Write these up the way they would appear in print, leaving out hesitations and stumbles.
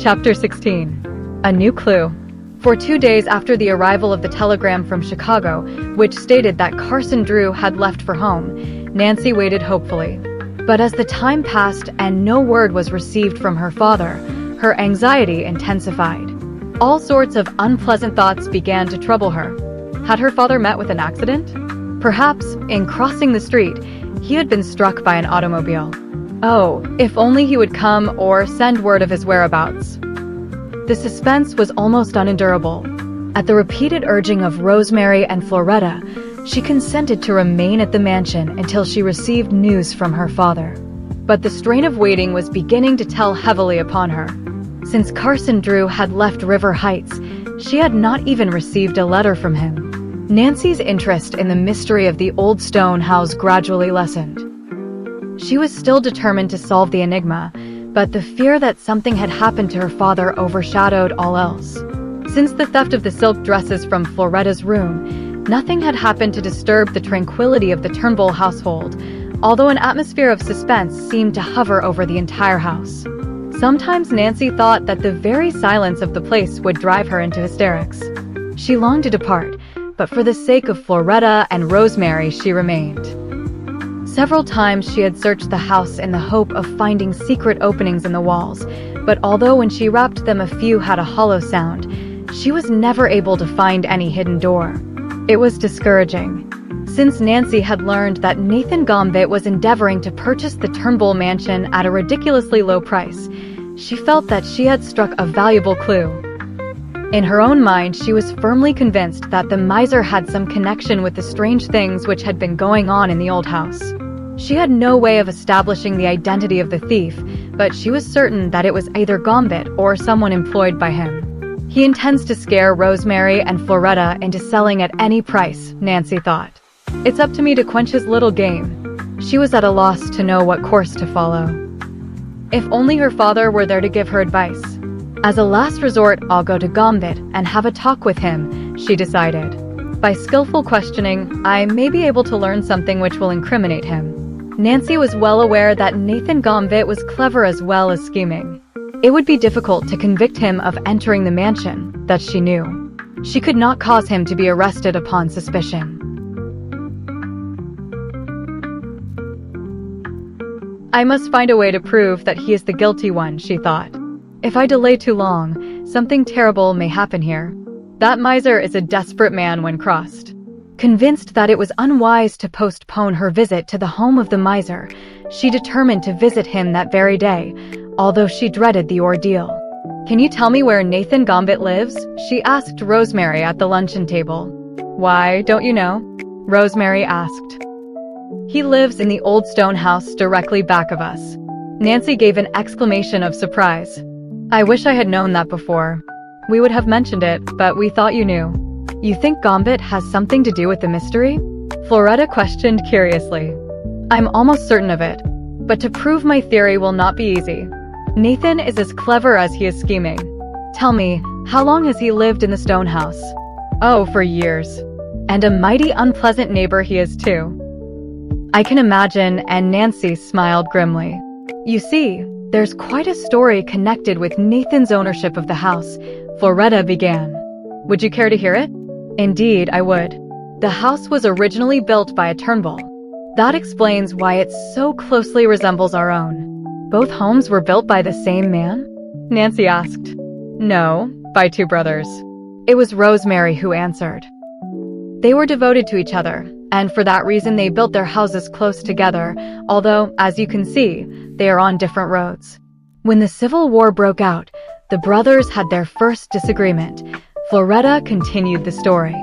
Chapter 16. A New Clue. For 2 days after the arrival of the telegram from Chicago, which stated that Carson Drew had left for home, Nancy waited hopefully. But as the time passed and no word was received from her father, her anxiety intensified. All sorts of unpleasant thoughts began to trouble her. Had her father met with an accident? Perhaps, in crossing the street, he had been struck by an automobile. Oh, if only he would come or send word of his whereabouts. The suspense was almost unendurable. At the repeated urging of Rosemary and Floretta, she consented to remain at the mansion until she received news from her father. But the strain of waiting was beginning to tell heavily upon her. Since Carson Drew had left River Heights, she had not even received a letter from him. Nancy's interest in the mystery of the old stone house gradually lessened. She was still determined to solve the enigma, but the fear that something had happened to her father overshadowed all else. Since the theft of the silk dresses from Floretta's room, nothing had happened to disturb the tranquility of the Turnbull household, although an atmosphere of suspense seemed to hover over the entire house. Sometimes Nancy thought that the very silence of the place would drive her into hysterics. She longed to depart, but for the sake of Floretta and Rosemary she remained. Several times she had searched the house in the hope of finding secret openings in the walls, but although when she rapped them a few had a hollow sound, she was never able to find any hidden door. It was discouraging. Since Nancy had learned that Nathan Gambit was endeavoring to purchase the Turnbull mansion at a ridiculously low price, she felt that she had struck a valuable clue. In her own mind, she was firmly convinced that the miser had some connection with the strange things which had been going on in the old house. She had no way of establishing the identity of the thief, but she was certain that it was either Gambit or someone employed by him. He intends to scare Rosemary and Floretta into selling at any price, Nancy thought. It's up to me to quench his little game. She was at a loss to know what course to follow. If only her father were there to give her advice. As a last resort, I'll go to Gambit and have a talk with him, she decided. By skillful questioning, I may be able to learn something which will incriminate him. Nancy was well aware that Nathan Gambit was clever as well as scheming. It would be difficult to convict him of entering the mansion, that she knew. She could not cause him to be arrested upon suspicion. I must find a way to prove that he is the guilty one, she thought. If I delay too long, something terrible may happen here. That miser is a desperate man when crossed. Convinced that it was unwise to postpone her visit to the home of the miser, she determined to visit him that very day, although she dreaded the ordeal. Can you tell me where Nathan Gambit lives? She asked Rosemary at the luncheon table. Why, don't you know? Rosemary asked. He lives in the old stone house directly back of us. Nancy gave an exclamation of surprise. I wish I had known that before. We would have mentioned it, but we thought you knew. You think Gambit has something to do with the mystery? Floretta questioned curiously. I'm almost certain of it, but to prove my theory will not be easy. Nathan is as clever as he is scheming. Tell me, how long has he lived in the stone house? Oh, for years. And a mighty unpleasant neighbor he is too. I can imagine, and Nancy smiled grimly. You see, there's quite a story connected with Nathan's ownership of the house, Floretta began. Would you care to hear it? Indeed, I would. The house was originally built by a Turnbull. That explains why it so closely resembles our own. Both homes were built by the same man? Nancy asked. No, by two brothers. It was Rosemary who answered. They were devoted to each other, and for that reason they built their houses close together, although, as you can see, they are on different roads. When the Civil War broke out, the brothers had their first disagreement. Floretta continued the story.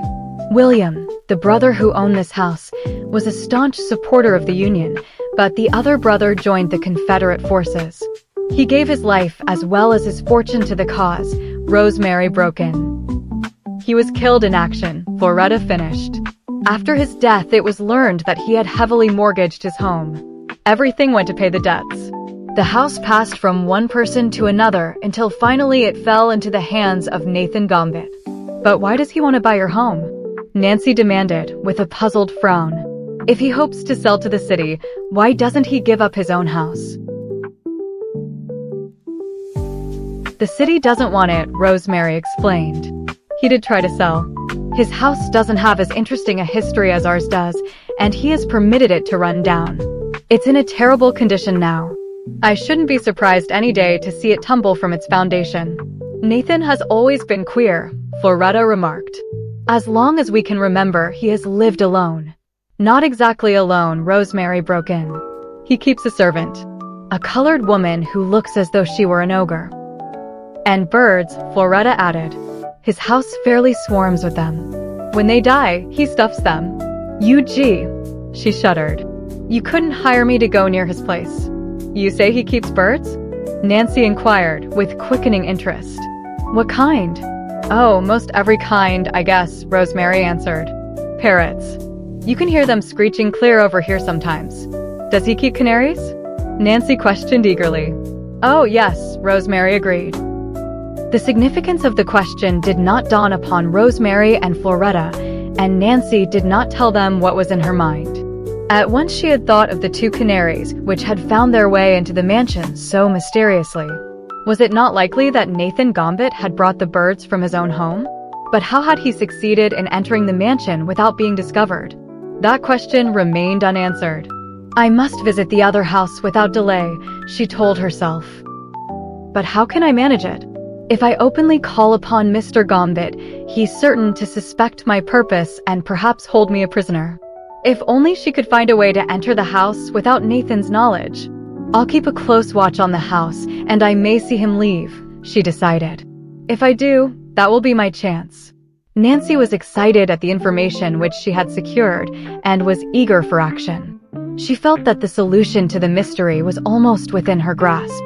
William, the brother who owned this house, was a staunch supporter of the Union, but the other brother joined the Confederate forces. He gave his life as well as his fortune to the cause, Rosemary broke in. He was killed in action, Floretta finished. After his death, it was learned that he had heavily mortgaged his home. Everything went to pay the debts. The house passed from one person to another until finally it fell into the hands of Nathan Gambit. But why does he want to buy your home? Nancy demanded, with a puzzled frown. If he hopes to sell to the city, why doesn't he give up his own house? The city doesn't want it, Rosemary explained. He did try to sell. His house doesn't have as interesting a history as ours does, and he has permitted it to run down. It's in a terrible condition now. I shouldn't be surprised any day to see it tumble from its foundation. Nathan has always been queer, Floretta remarked. As long as we can remember, he has lived alone. Not exactly alone, Rosemary broke in. He keeps a servant. A colored woman who looks as though she were an ogre. And birds, Floretta added. His house fairly swarms with them. When they die, he stuffs them. UG. She shuddered. You couldn't hire me to go near his place. You say he keeps birds? Nancy inquired, with quickening interest. What kind? Oh, most every kind, I guess, Rosemary answered. Parrots. You can hear them screeching clear over here sometimes. Does he keep canaries? Nancy questioned eagerly. Oh, yes, Rosemary agreed. The significance of the question did not dawn upon Rosemary and Floretta, and Nancy did not tell them what was in her mind. At once she had thought of the two canaries, which had found their way into the mansion so mysteriously. Was it not likely that Nathan Gambit had brought the birds from his own home? But how had he succeeded in entering the mansion without being discovered? That question remained unanswered. I must visit the other house without delay, she told herself. But how can I manage it? If I openly call upon Mr. Gambit, he's certain to suspect my purpose and perhaps hold me a prisoner. If only she could find a way to enter the house without Nathan's knowledge. I'll keep a close watch on the house, and I may see him leave, she decided. If I do, that will be my chance. Nancy was excited at the information which she had secured and was eager for action. She felt that the solution to the mystery was almost within her grasp.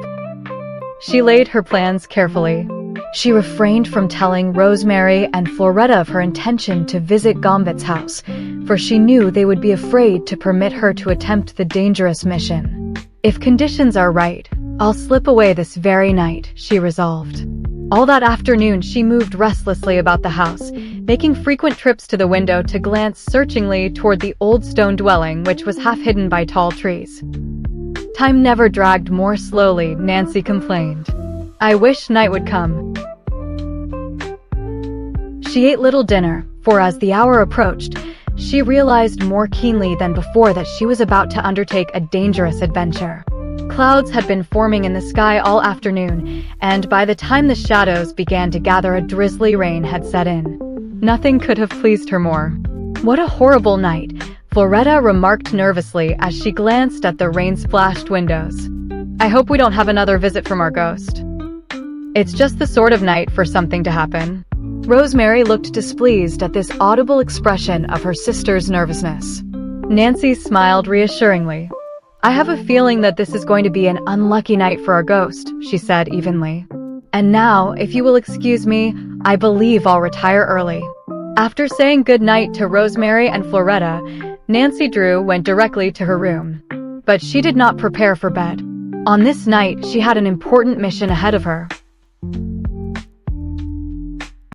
She laid her plans carefully. She refrained from telling Rosemary and Floretta of her intention to visit Gambit's house, for she knew they would be afraid to permit her to attempt the dangerous mission. If conditions are right, I'll slip away this very night, she resolved. All that afternoon she moved restlessly about the house, making frequent trips to the window to glance searchingly toward the old stone dwelling which was half hidden by tall trees. Time never dragged more slowly, Nancy complained. I wish night would come. She ate little dinner, for as the hour approached, she realized more keenly than before that she was about to undertake a dangerous adventure. Clouds had been forming in the sky all afternoon, and by the time the shadows began to gather, a drizzly rain had set in. Nothing could have pleased her more. What a horrible night, Floretta remarked nervously as she glanced at the rain-splashed windows. I hope we don't have another visit from our ghost. It's just the sort of night for something to happen. Rosemary looked displeased at this audible expression of her sister's nervousness. Nancy smiled reassuringly. I have a feeling that this is going to be an unlucky night for our ghost, she said evenly. And now, if you will excuse me, I believe I'll retire early. After saying good night to Rosemary and Floretta, Nancy Drew went directly to her room. But she did not prepare for bed. On this night, she had an important mission ahead of her.